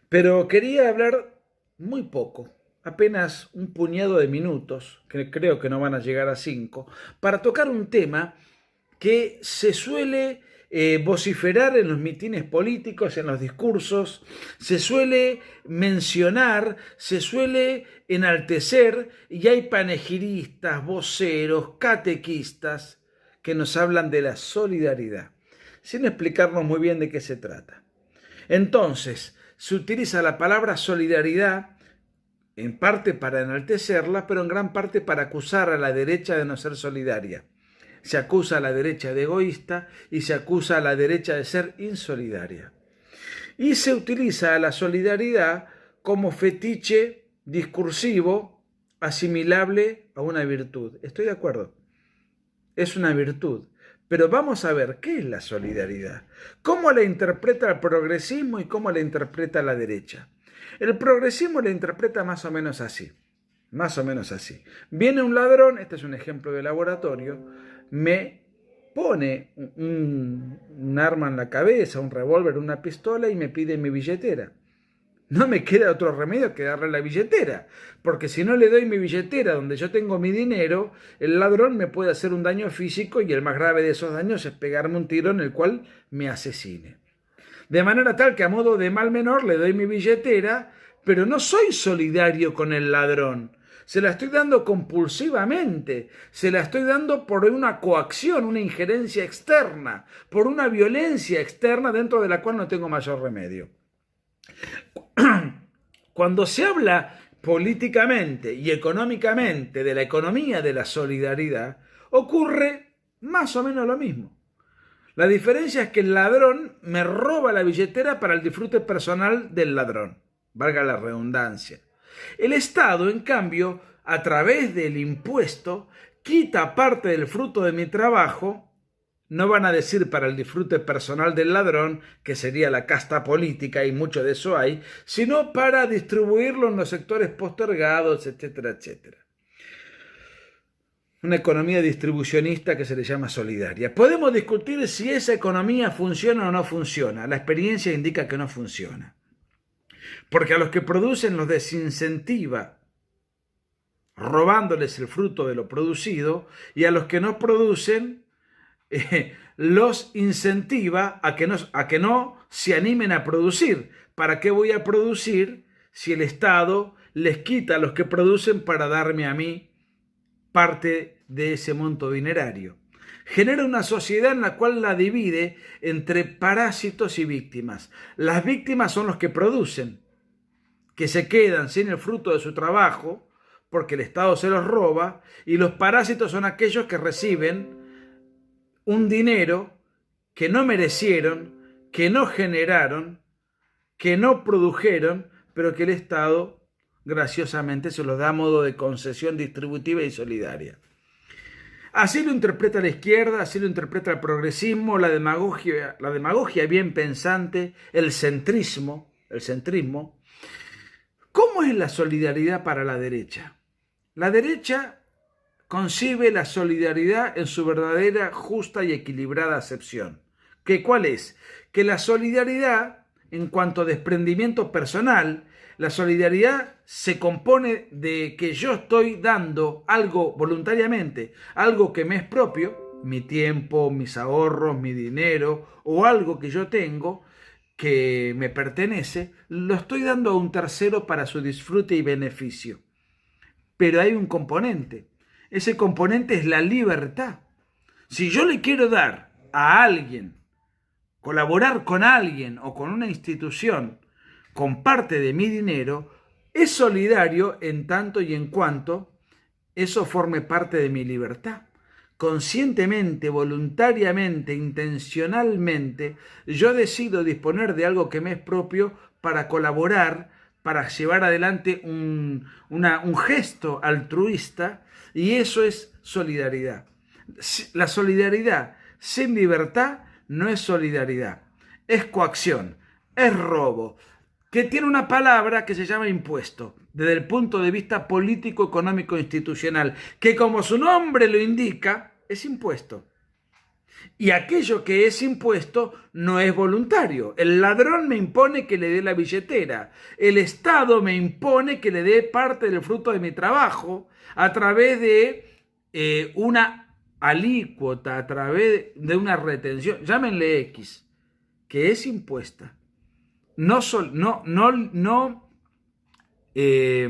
Pero quería hablar muy poco, apenas un puñado de minutos, que creo que no van a llegar a 5, para tocar un tema que se suele vociferar en los mitines políticos, en los discursos, se suele mencionar, se suele enaltecer, y hay panegiristas, voceros, catequistas que nos hablan de la solidaridad, sin explicarnos muy bien de qué se trata. Entonces, se utiliza la palabra solidaridad en parte para enaltecerla, pero en gran parte para acusar a la derecha de no ser solidaria. Se acusa a la derecha de egoísta y se acusa a la derecha de ser insolidaria. Y se utiliza a la solidaridad como fetiche discursivo asimilable a una virtud. Estoy de acuerdo, es una virtud. Pero vamos a ver qué es la solidaridad, cómo la interpreta el progresismo y cómo la interpreta la derecha. El progresismo la interpreta más o menos así, más o menos así. Viene un ladrón, este es un ejemplo de laboratorio, me pone un arma en la cabeza, un revólver, una pistola y me pide mi billetera. No me queda otro remedio que darle la billetera, porque si no le doy mi billetera donde yo tengo mi dinero, el ladrón me puede hacer un daño físico y el más grave de esos daños es pegarme un tiro en el cual me asesine. De manera tal que a modo de mal menor le doy mi billetera, pero no soy solidario con el ladrón. Se la estoy dando compulsivamente, se la estoy dando por una coacción, una injerencia externa, por una violencia externa dentro de la cual no tengo mayor remedio. Cuando se habla políticamente y económicamente de la economía de la solidaridad, ocurre más o menos lo mismo. La diferencia es que el ladrón me roba la billetera para el disfrute personal del ladrón, valga la redundancia. El Estado, en cambio, a través del impuesto, quita parte del fruto de mi trabajo. No van a decir para el disfrute personal del ladrón, que sería la casta política, y mucho de eso hay, sino para distribuirlo en los sectores postergados, etcétera, etcétera. Una economía distribucionista que se le llama solidaria. Podemos discutir si esa economía funciona o no funciona. La experiencia indica que no funciona. Porque a los que producen los desincentiva robándoles el fruto de lo producido, y a los que no producen los incentiva a que no se animen a producir. ¿Para qué voy a producir si el Estado les quita a los que producen para darme a mí parte de ese monto dinerario? Genera una sociedad en la cual la divide entre parásitos y víctimas. Las víctimas son los que producen, que se quedan sin el fruto de su trabajo porque el Estado se los roba, y los parásitos son aquellos que reciben un dinero que no merecieron, que no generaron, que no produjeron, pero que el Estado graciosamente se los da a modo de concesión distributiva y solidaria. Así lo interpreta la izquierda, así lo interpreta el progresismo, la demagogia bien pensante, el centrismo. ¿Cómo es la solidaridad para la derecha? La derecha concibe la solidaridad en su verdadera, justa y equilibrada acepción. ¿Cuál es? Que la solidaridad, en cuanto a desprendimiento personal, la solidaridad se compone de que yo estoy dando algo voluntariamente, algo que me es propio, mi tiempo, mis ahorros, mi dinero, o algo que yo tengo que me pertenece, lo estoy dando a un tercero para su disfrute y beneficio. Pero hay un componente. Ese componente es la libertad. Si yo le quiero dar a alguien, colaborar con alguien o con una institución con parte de mi dinero, es solidario en tanto y en cuanto eso forme parte de mi libertad. Conscientemente, voluntariamente, intencionalmente, yo decido disponer de algo que me es propio para colaborar, para llevar adelante un gesto altruista, y eso es solidaridad. La solidaridad sin libertad no es solidaridad, es coacción, es robo, que tiene una palabra que se llama impuesto, desde el punto de vista político, económico e institucional, que como su nombre lo indica, es impuesto. Y aquello que es impuesto no es voluntario. El ladrón me impone que le dé la billetera. El Estado me impone que le dé parte del fruto de mi trabajo a través de una alícuota, a través de una retención, llámenle X, que es impuesta. No, eh,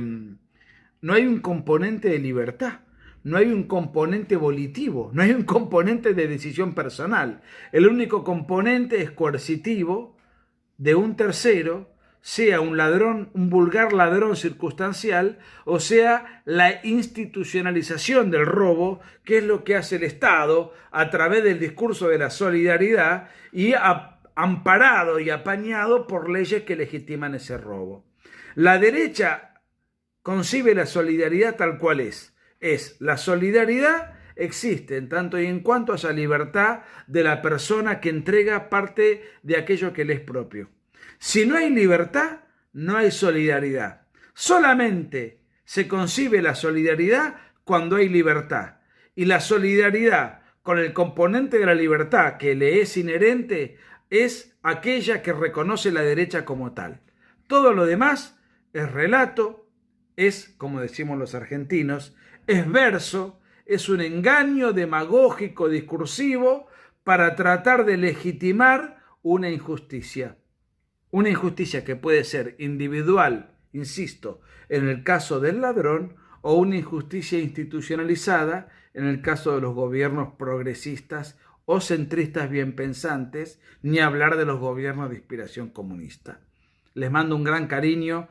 no hay un componente de libertad, no hay un componente volitivo, no hay un componente de decisión personal. El único componente es coercitivo de un tercero, sea un ladrón, un vulgar ladrón circunstancial, o sea la institucionalización del robo, que es lo que hace el Estado a través del discurso de la solidaridad y amparado y apañado por leyes que legitiman ese robo. La derecha concibe la solidaridad tal cual es. La solidaridad existe en tanto y en cuanto haya libertad de la persona que entrega parte de aquello que le es propio. Si no hay libertad, no hay solidaridad. Solamente se concibe la solidaridad cuando hay libertad. Y la solidaridad con el componente de la libertad que le es inherente es aquella que reconoce la derecha como tal. Todo lo demás es relato, es, como decimos los argentinos, es verso, es un engaño demagógico discursivo para tratar de legitimar una injusticia. Una injusticia que puede ser individual, insisto, en el caso del ladrón, o una injusticia institucionalizada en el caso de los gobiernos progresistas o centristas bien pensantes, ni hablar de los gobiernos de inspiración comunista. Les mando un gran cariño